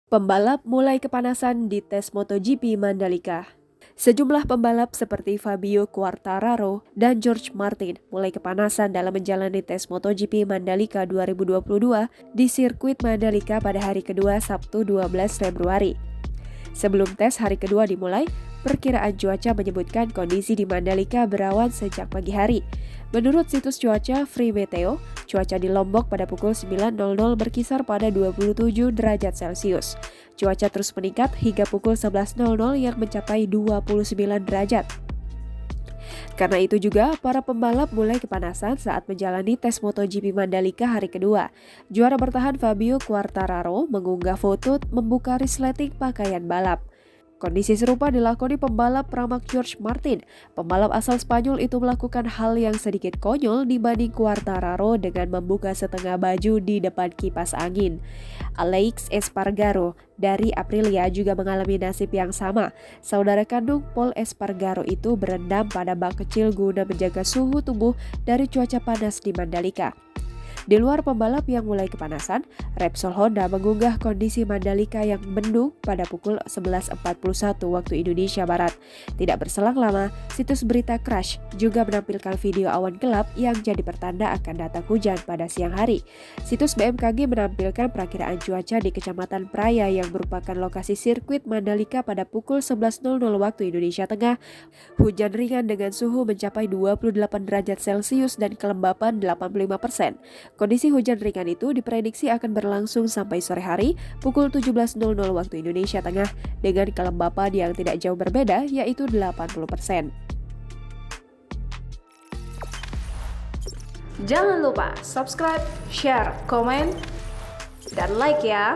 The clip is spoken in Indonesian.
Pembalap mulai kepanasan di tes MotoGP Mandalika. Sejumlah pembalap seperti Fabio Quartararo dan George Martin mulai kepanasan dalam menjalani tes MotoGP Mandalika 2022 di sirkuit Mandalika pada hari kedua Sabtu 12 Februari. Sebelum tes hari kedua dimulai, perkiraan cuaca menyebutkan kondisi di Mandalika berawan sejak pagi hari. Menurut situs cuaca Free Meteo, cuaca di Lombok pada pukul 9.00 berkisar pada 27 derajat Celcius. Cuaca terus meningkat hingga pukul 11.00 yang mencapai 29 derajat. Karena itu juga, para pembalap mulai kepanasan saat menjalani tes MotoGP Mandalika hari kedua. Juara bertahan Fabio Quartararo mengunggah foto membuka resleting pakaian balap. Kondisi serupa dilakoni pembalap pramak George Martin. Pembalap asal Spanyol itu melakukan hal yang sedikit konyol dibanding Quartararo dengan membuka setengah baju di depan kipas angin. Aleix Espargaro dari Aprilia juga mengalami nasib yang sama. Saudara kandung Pol Espargaro itu berendam pada bak kecil guna menjaga suhu tubuh dari cuaca panas di Mandalika. Di luar pembalap yang mulai kepanasan, Repsol Honda mengunggah kondisi Mandalika yang mendung pada pukul 11.41 waktu Indonesia Barat. Tidak berselang lama, situs berita Crash juga menampilkan video awan gelap yang jadi pertanda akan datang hujan pada siang hari. Situs BMKG menampilkan perakiraan cuaca di Kecamatan Praya yang merupakan lokasi sirkuit Mandalika pada pukul 11.00 waktu Indonesia Tengah. Hujan ringan dengan suhu mencapai 28 derajat Celcius dan kelembapan 85%. Kondisi hujan ringan itu diprediksi akan berlangsung sampai sore hari pukul 17.00 waktu Indonesia Tengah dengan kelembapan yang tidak jauh berbeda yaitu 80%. Jangan lupa subscribe, share, komen, dan like ya!